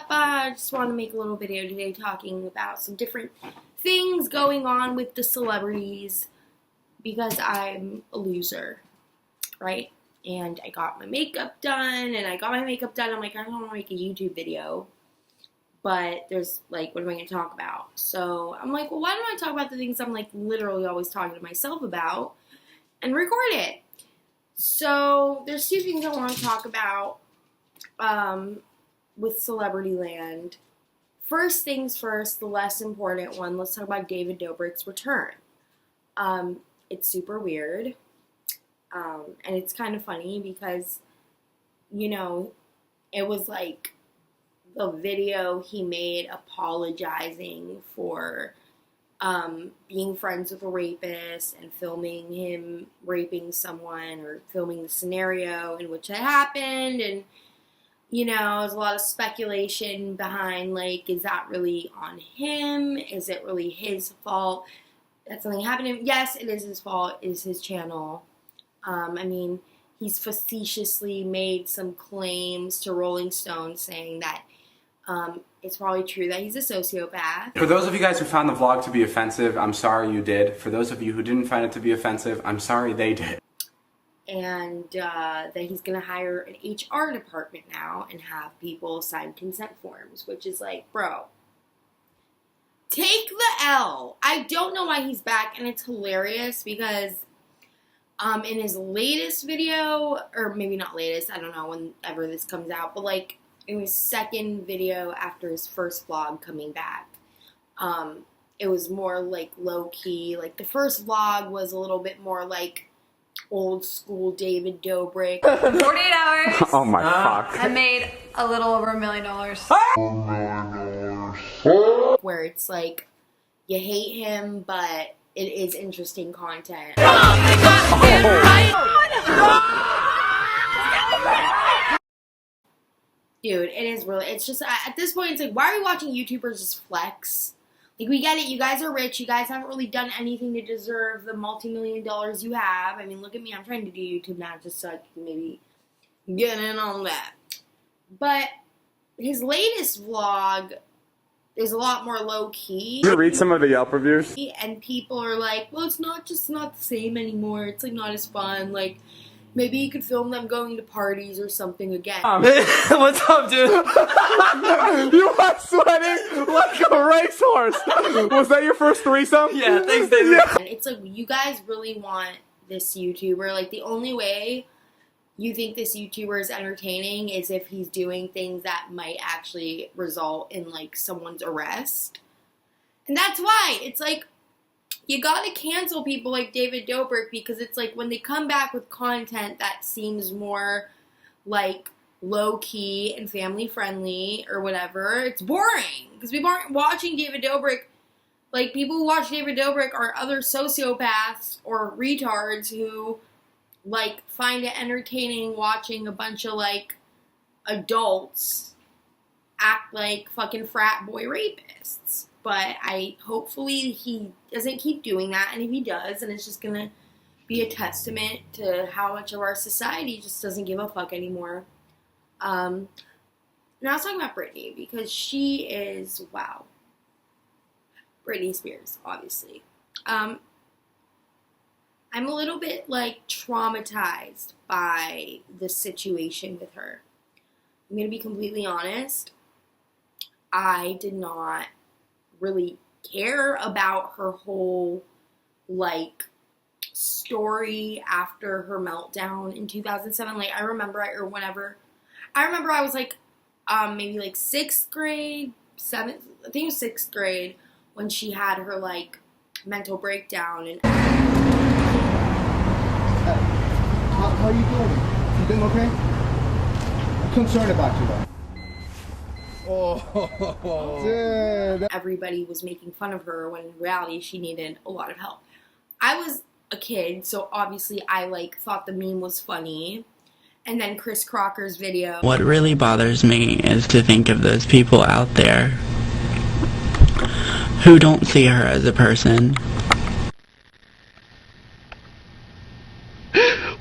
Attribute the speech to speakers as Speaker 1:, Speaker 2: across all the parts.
Speaker 1: up? I just want to make a little video today talking about some different things going on with the celebrities because I'm a loser, right? And I got my makeup done, I'm like, I don't want to make a YouTube video, but there's like, what am I going to talk about? So I'm like, well, why don't I talk about the things I'm like literally always talking to myself about and record it? So there's two things I want to talk about with Celebrity Land. First things first, the less important one, let's talk about David Dobrik's return. It's super weird, and it's kind of funny because, you know, it was like the video he made apologizing for being friends with a rapist and filming him raping someone or filming the scenario in which that happened. And, you know, there's a lot of speculation behind, like, is that really on him? Is it really his fault that something happened to him? Yes, it is his fault. It is his channel. I mean, he's facetiously made some claims to Rolling Stone saying that it's probably true that he's a sociopath.
Speaker 2: For those of you guys who found the vlog to be offensive, I'm sorry you did. For those of you who didn't find it to be offensive, I'm sorry they did.
Speaker 1: And that he's going to hire an HR department now and have people sign consent forms, which is like, bro, take the L. I don't know why he's back, and it's hilarious because in his latest video, or maybe not latest, I don't know whenever this comes out, but like in his second video after his first vlog coming back, it was more like low-key. Like the first vlog was a little bit more like old school David Dobrik.
Speaker 3: 48 hours.
Speaker 2: Oh my fuck.
Speaker 3: I made a little over $1 million.
Speaker 1: Where it's like, you hate him, but it is interesting content. Dude, it is really, it's just, at this point, it's like, why are you watching YouTubers just flex? Like, we get it, you guys are rich, you guys haven't really done anything to deserve the multi-million dollars you have. I mean, look at me, I'm trying to do YouTube now just so I can maybe get in on that. But his latest vlog is a lot more low-key.
Speaker 2: Did you read some of the Yelp reviews?
Speaker 1: And people are like, well, it's not the same anymore, it's like not as fun, like, maybe you could film them going to parties or something again.
Speaker 4: What's up, dude?
Speaker 2: You are sweating like a racehorse. Was that your first threesome?
Speaker 4: Yeah, thanks, David.
Speaker 1: Yeah. It's like, you guys really want this YouTuber. Like, the only way you think this YouTuber is entertaining is if he's doing things that might actually result in, like, someone's arrest. And that's why. It's like, you gotta cancel people like David Dobrik because it's like when they come back with content that seems more like low-key and family-friendly or whatever, it's boring because people aren't watching David Dobrik. Like, people who watch David Dobrik are other sociopaths or retards who, like, find it entertaining watching a bunch of, like, adults act like fucking frat boy rapists. But hopefully he doesn't keep doing that, and if he does, then it's just gonna be a testament to how much of our society just doesn't give a fuck anymore. Now I was talking about Britney, because she is, wow. Britney Spears, obviously. I'm a little bit, like, traumatized by the situation with her. I'm gonna be completely honest. I did not really care about her whole, like, story after her meltdown in 2007. Like, I remember I was, like, maybe, like, 6th grade, 7th, I think it was 6th grade, when she had her, like, mental breakdown. And
Speaker 5: how are you doing? You doing okay? I'm concerned about you, though. Oh, dude.
Speaker 1: Everybody was making fun of her when in reality she needed a lot of help. I was a kid, so obviously I, like, thought the meme was funny. And then Chris Crocker's video.
Speaker 6: What really bothers me is to think of those people out there who don't see her as a person.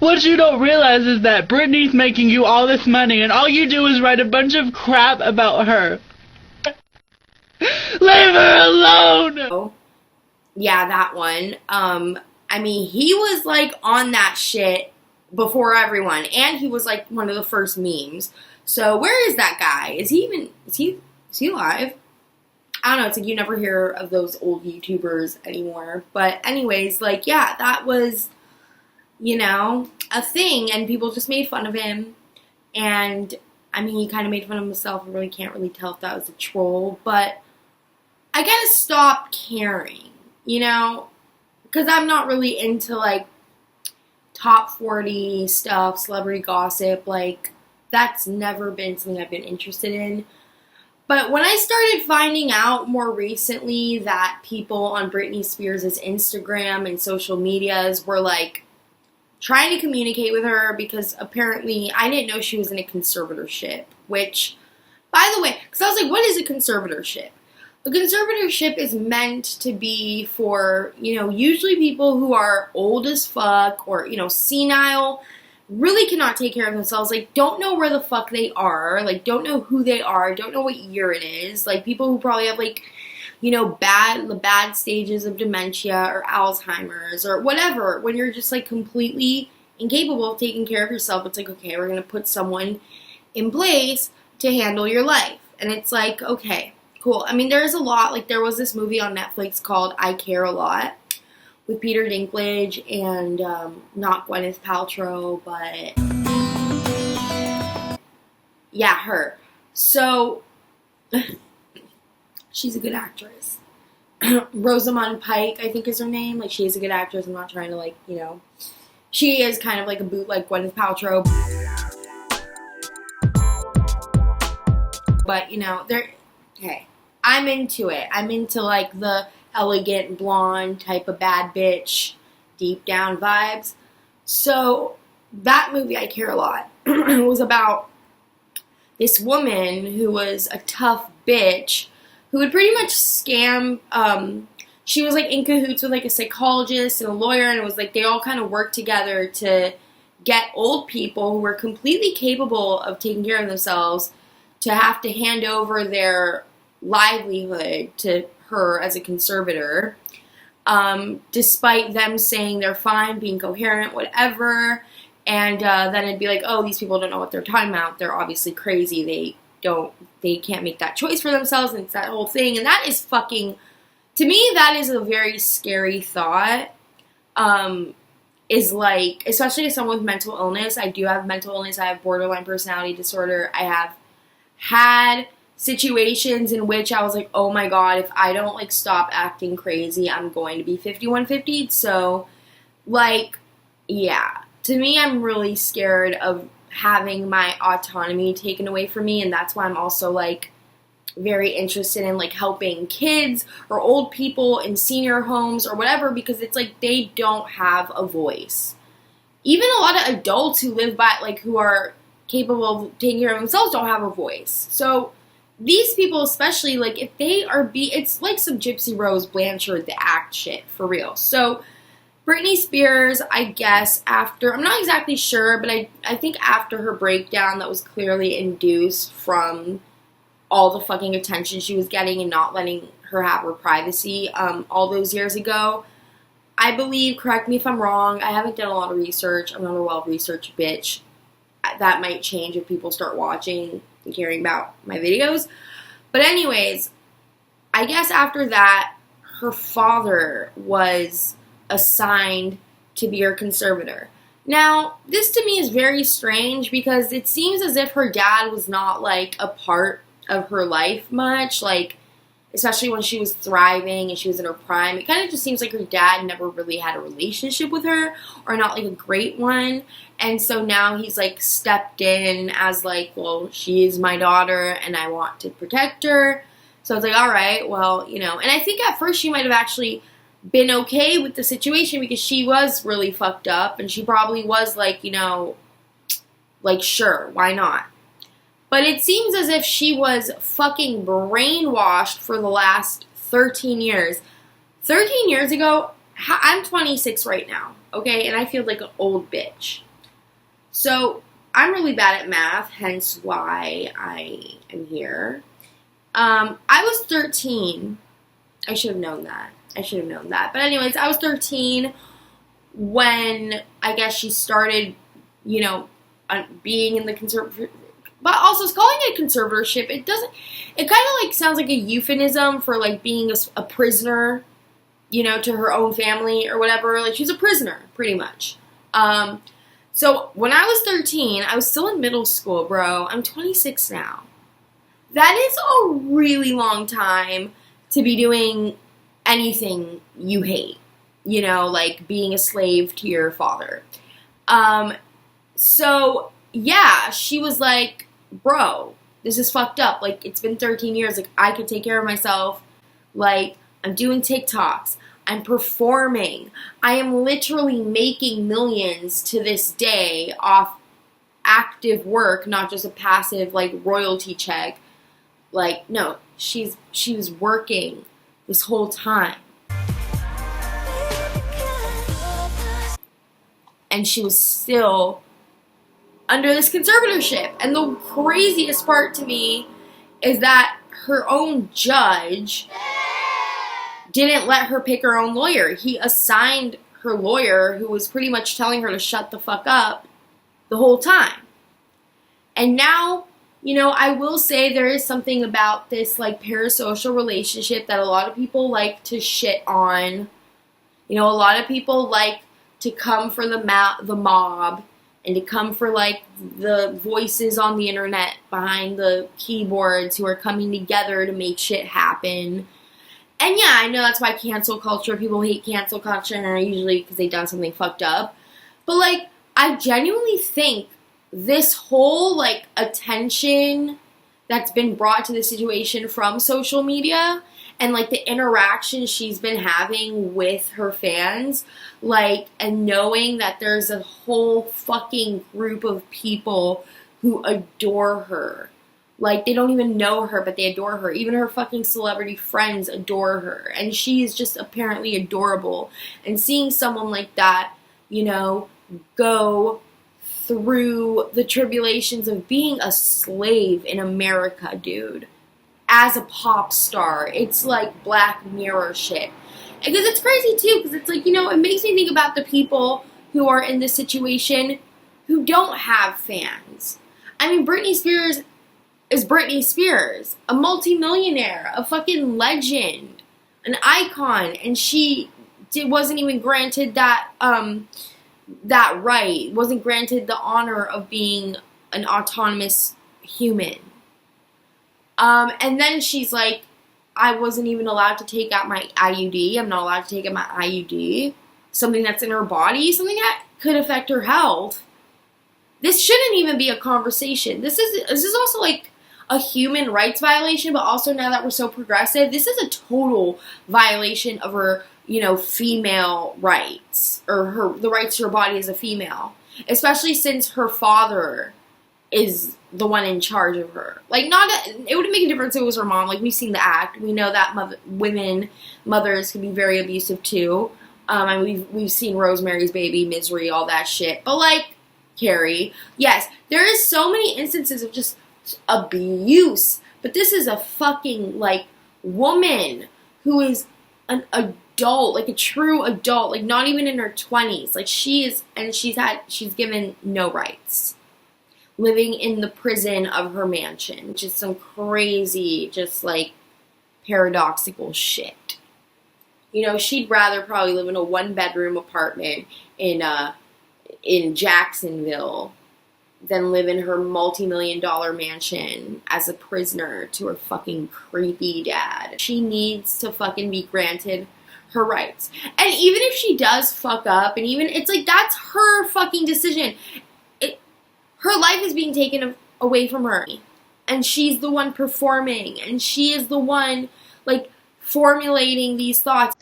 Speaker 7: What you don't realize is that Britney's making you all this money and all you do is write a bunch of crap about her. Leave her alone!
Speaker 1: Yeah, that one. I mean, he was like on that shit before everyone, and he was like one of the first memes. So where is that guy? Is he alive? I don't know, it's like you never hear of those old YouTubers anymore. But anyways, like, yeah, that was, you know, a thing, and people just made fun of him. And, I mean, he kind of made fun of himself. I really can't really tell if that was a troll, but I gotta stop caring, you know? Because I'm not really into, like, top 40 stuff, celebrity gossip. Like, that's never been something I've been interested in. But when I started finding out more recently that people on Britney Spears' Instagram and social medias were, like, trying to communicate with her because apparently I didn't know she was in a conservatorship, which, by the way, because I was like, what is a conservatorship? A conservatorship is meant to be for, you know, usually people who are old as fuck or, you know, senile, really cannot take care of themselves, like, don't know where the fuck they are, like, don't know who they are, don't know what year it is, like, people who probably have, like, you know, the bad stages of dementia or Alzheimer's or whatever, when you're just, like, completely incapable of taking care of yourself. It's like, okay, we're gonna put someone in place to handle your life, and it's like, okay, cool. I mean, there's a lot, like, there was this movie on Netflix called I Care a Lot, with Peter Dinklage and not Gwyneth Paltrow, but yeah, her. So she's a good actress. Rosamund Pike, I think is her name. Like, she is a good actress. I'm not trying to, like, you know, she is kind of like a bootleg Gwyneth Paltrow. But, you know, hey, I'm into it. I'm into, like, the elegant blonde type of bad bitch, deep down vibes. So that movie, I Care a Lot, was about this woman who was a tough bitch who would pretty much scam. She was like in cahoots with like a psychologist and a lawyer, and it was like they all kind of worked together to get old people who were completely capable of taking care of themselves to have to hand over their livelihood to her as a conservator, despite them saying they're fine, being coherent, whatever, and then it'd be like, oh, these people don't know what they're talking about, they're obviously crazy, they can't make that choice for themselves, and it's that whole thing, and that is fucking, to me, that is a very scary thought, is like, especially as someone with mental illness. I do have mental illness, I have borderline personality disorder, I have had situations in which I was like, oh my god, if I don't, like, stop acting crazy, I'm going to be 5150'd. So, like, yeah. To me, I'm really scared of having my autonomy taken away from me, and that's why I'm also, like, very interested in, like, helping kids or old people in senior homes or whatever, because it's like they don't have a voice. Even a lot of adults who live by, like, who are capable of taking care of themselves don't have a voice. So these people, especially, like, if they are it's like some Gypsy Rose Blanchard the act shit, for real. So Britney Spears, I guess, after, I'm not exactly sure, but I think after her breakdown that was clearly induced from all the fucking attention she was getting and not letting her have her privacy all those years ago, I believe, correct me if I'm wrong, I haven't done a lot of research, I'm not a well-researched bitch, that might change if people start watching and caring about my videos. But anyways, I guess after that, her father was assigned to be her conservator. Now, this to me is very strange because it seems as if her dad was not, like, a part of her life much, like, especially when she was thriving and she was in her prime. It kind of just seems like her dad never really had a relationship with her, or not, like, a great one. And so now he's, like, stepped in as, like, well, she is my daughter and I want to protect her. So it's like, all right, well, you know. And I think at first she might have actually been okay with the situation because she was really fucked up and she probably was, like, you know, like, sure, why not? But it seems as if she was fucking brainwashed for the last 13 years. 13 years ago, I'm 26 right now, okay? And I feel like an old bitch. So I'm really bad at math, hence why I am here. I was 13. I should have known that. But anyways, I was 13 when I guess she started, you know, being in the conservatorship. But also, it's calling it a conservatorship. It kind of like sounds like a euphemism for like being a prisoner, you know, to her own family or whatever. Like, she's a prisoner, pretty much. So when I was 13, I was still in middle school, bro. I'm 26 now. That is a really long time to be doing anything you hate. You know, like being a slave to your father. So, yeah, she was like, bro, this is fucked up. Like, it's been 13 years. Like, I could take care of myself. Like, I'm doing TikToks. I'm performing. I am literally making millions to this day off active work, not just a passive, like, royalty check. Like, no, she was working this whole time. And she was still under this conservatorship. And the craziest part to me is that her own judge didn't let her pick her own lawyer. He assigned her lawyer, who was pretty much telling her to shut the fuck up the whole time. And now, you know, I will say there is something about this, like, parasocial relationship that a lot of people like to shit on. You know, a lot of people like to come for the mob and to come for, like, the voices on the internet behind the keyboards who are coming together to make shit happen. And yeah, I know that's why cancel culture, people hate cancel culture, and usually because they've done something fucked up. But, like, I genuinely think this whole, like, attention that's been brought to the situation from social media and, like, the interaction she's been having with her fans, like, and knowing that there's a whole fucking group of people who adore her. Like, they don't even know her, but they adore her. Even her fucking celebrity friends adore her. And she is just apparently adorable. And seeing someone like that, you know, go through the tribulations of being a slave in America, dude, as a pop star, it's like Black Mirror shit. Because it's crazy, too, because it's like, you know, it makes me think about the people who are in this situation who don't have fans. I mean, Britney Spears is Britney Spears, a multimillionaire, a fucking legend, an icon, and she wasn't even granted that right, wasn't granted the honor of being an autonomous human. And then she's like, I wasn't even allowed to take out my IUD. I'm not allowed to take out my IUD. Something that's in her body, something that could affect her health. This shouldn't even be a conversation. This is also like a human rights violation, but also now that we're so progressive, this is a total violation of her, you know, female rights, or the rights to her body as a female, especially since her father is the one in charge of her. Like, it wouldn't make a difference if it was her mom. Like, we've seen The Act. We know that mothers can be very abusive too. And we've seen Rosemary's Baby, Misery, all that shit. But, like, Carrie, yes, there is so many instances of just abuse. But this is a fucking, like, woman who is an adult, like a true adult, like not even in her 20s. Like, she's given no rights. Living in the prison of her mansion. Just some crazy, just like paradoxical shit. You know, she'd rather probably live in a 1-bedroom apartment in Jacksonville than live in her multi-million-dollar mansion as a prisoner to her fucking creepy dad. She needs to fucking be granted her rights. And even if she does fuck up, and even, it's like, that's her fucking decision. Her life is being taken away from her. And she's the one performing. And she is the one, like, formulating these thoughts.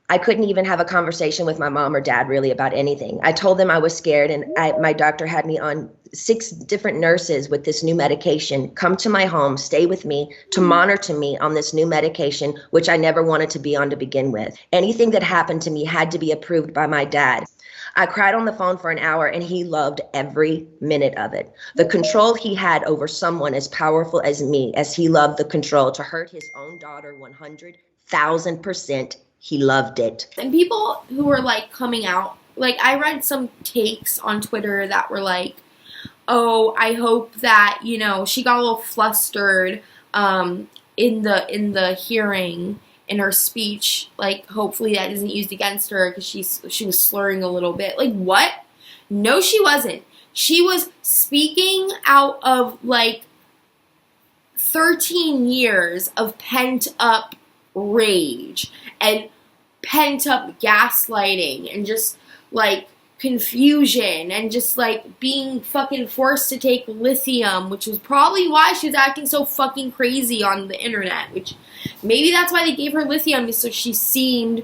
Speaker 8: I couldn't even have a conversation with my mom or dad really about anything. I told them I was scared, and my doctor had me on 6 different nurses with this new medication come to my home, stay with me, to monitor me on this new medication, which I never wanted to be on to begin with. Anything that happened to me had to be approved by my dad. I cried on the phone for an hour and he loved every minute of it. The control he had over someone as powerful as me, as he loved the control to hurt his own daughter 100,000%, he loved it.
Speaker 1: And people who were like coming out, like I read some takes on Twitter that were like, oh, I hope that, you know, she got a little flustered in the hearing, in her speech, like hopefully that isn't used against her because she was slurring a little bit. Like what? No, she wasn't. She was speaking out of like 13 years of pent up rage and pent up gaslighting and just like confusion and just like being fucking forced to take lithium, which was probably why she was acting so fucking crazy on the internet, which maybe that's why they gave her lithium, so she seemed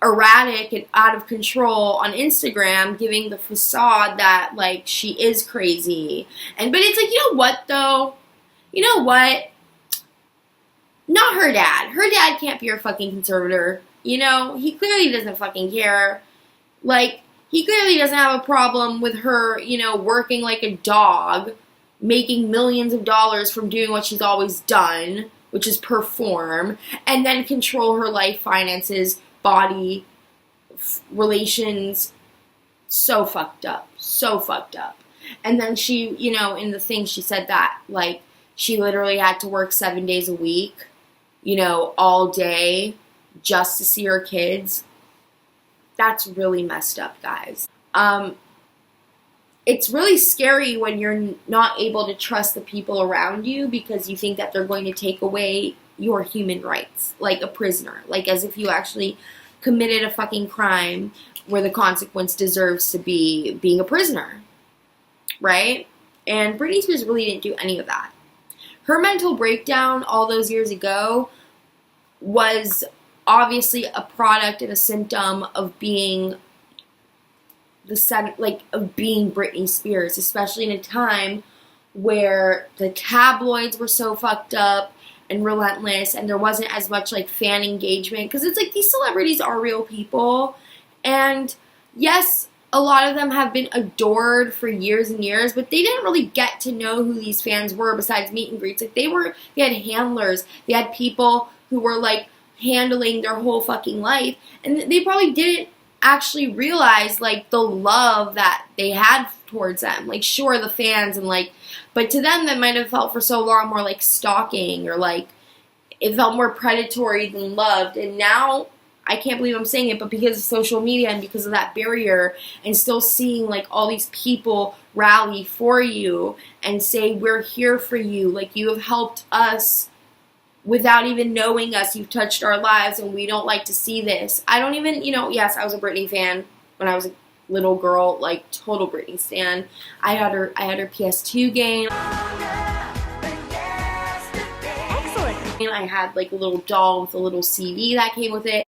Speaker 1: erratic and out of control on Instagram, giving the facade that like she is crazy. But it's like, you know what though? You know what? Not her dad. Her dad can't be her fucking conservator. You know, he clearly doesn't fucking care. Like, he clearly doesn't have a problem with her, you know, working like a dog, making millions of dollars from doing what she's always done, which is perform, and then control her life, finances, body, relations. So fucked up. So fucked up. And then she, you know, in the thing she said that, like, she literally had to work 7 days a week, you know, all day just to see her kids. That's really messed up, guys. It's really scary when you're not able to trust the people around you because you think that they're going to take away your human rights, like a prisoner, like as if you actually committed a fucking crime where the consequence deserves to be being a prisoner, right? And Britney Spears really didn't do any of that. Her mental breakdown all those years ago was obviously a product and a symptom of being of being Britney Spears, especially in a time where the tabloids were so fucked up and relentless and there wasn't as much like fan engagement, because it's like these celebrities are real people, and yes, a lot of them have been adored for years and years, but they didn't really get to know who these fans were besides meet and greets. Like they had handlers, they had people who were like handling their whole fucking life, and they probably didn't actually realize like the love that they had towards them. Like sure, the fans and like, but to them that might have felt for so long more like stalking, or like it felt more predatory than loved. And now I can't believe I'm saying it, but because of social media and because of that barrier and still seeing like all these people rally for you and say we're here for you, like you have helped us without even knowing us, you've touched our lives and we don't like to see this. I don't even, you know, yes, I was a Britney fan when I was a little girl, like total Britney stan. I had her PS2 game. Excellent. I had like a little doll with a little CD that came with it.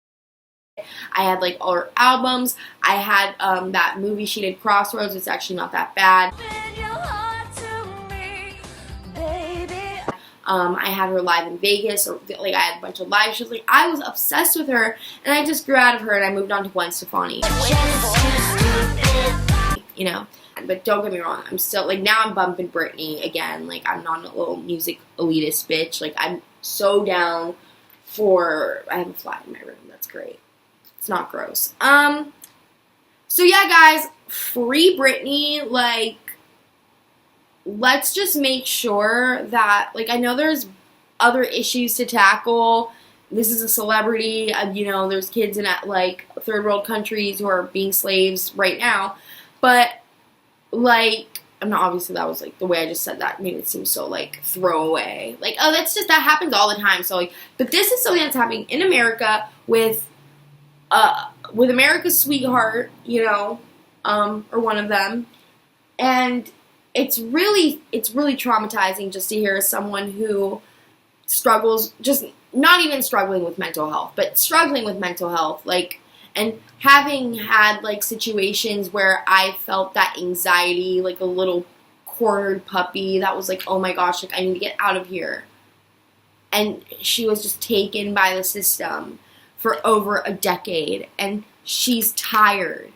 Speaker 1: I had like all her albums. I had that movie she did, Crossroads. It's actually not that bad. I had her live in Vegas, or like I had a bunch of live shows. Like I was obsessed with her, and I just grew out of her, and I moved on to Gwen Stefani. You know, but don't get me wrong, I'm still like now I'm bumping Britney again. Like I'm not a little music elitist bitch. Like I'm so down for. I have a fly in my room. That's great. It's not gross. So yeah, guys, free Britney. Like, let's just make sure that, like, I know there's other issues to tackle. This is a celebrity. You know, there's kids in, like, third world countries who are being slaves right now. But, like, I'm not, obviously that was, like, the way I just said that made it seem so, like, throwaway. Like, oh, that happens all the time. So, like, but this is something that's happening in America with America's sweetheart, you know, or one of them. And it's really traumatizing just to hear someone who struggles, just not even struggling with mental health, but struggling with mental health, like, and having had, like, situations where I felt that anxiety, like a little cornered puppy that was like, oh my gosh, like, I need to get out of here. And she was just taken by the system for over a decade, and she's tired.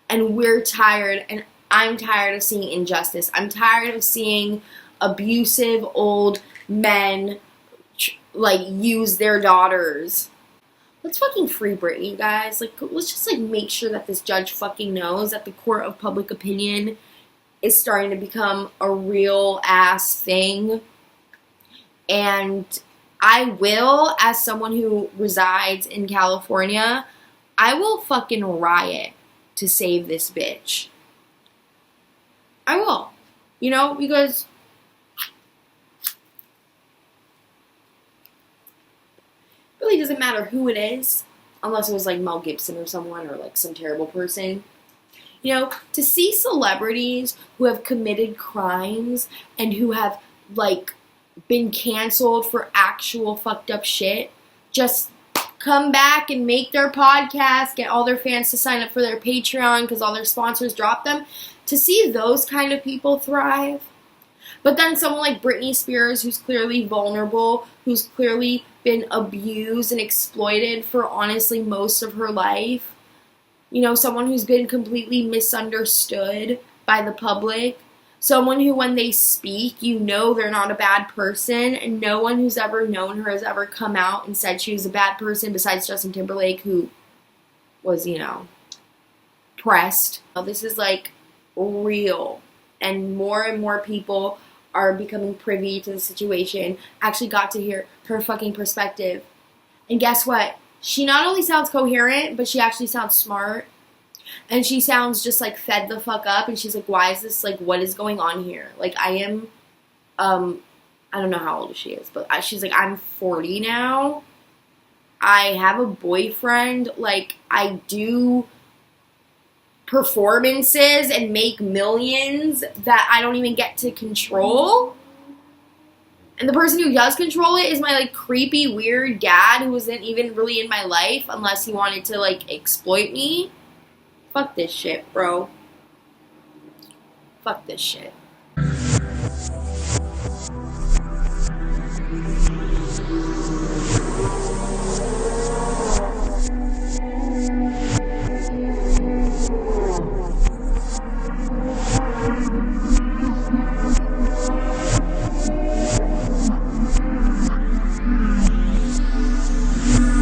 Speaker 1: And we're tired, and I'm tired of seeing injustice. I'm tired of seeing abusive old men like use their daughters. Let's fucking free Britney, guys. Like, let's just like make sure that this judge fucking knows that the court of public opinion is starting to become a real ass thing. And I will, as someone who resides in California, I will fucking riot to save this bitch. I will. You know, because it really doesn't matter who it is, unless it was like Mel Gibson or someone, or like some terrible person. You know, to see celebrities who have committed crimes and who have like been canceled for actual fucked up shit just come back and make their podcast, get all their fans to sign up for their Patreon because all their sponsors drop them. To see those kind of people thrive. But then someone like Britney Spears, who's clearly vulnerable, who's clearly been abused and exploited for honestly most of her life. You know, someone who's been completely misunderstood by the public. Someone who, when they speak, you know they're not a bad person, and no one who's ever known her has ever come out and said she was a bad person besides Justin Timberlake, who was, you know, pressed. This is, like, real, and more people are becoming privy to the situation, actually got to hear her fucking perspective. And guess what? She not only sounds coherent, but she actually sounds smart. And she sounds just, like, fed the fuck up. And she's like, why is this, like, what is going on here? Like, I am, I don't know how old she is. But she's like, I'm 40 now. I have a boyfriend. Like, I do performances and make millions that I don't even get to control. And the person who does control it is my, like, creepy, weird dad who wasn't even really in my life unless he wanted to, like, exploit me. Fuck this shit, bro. Fuck this shit.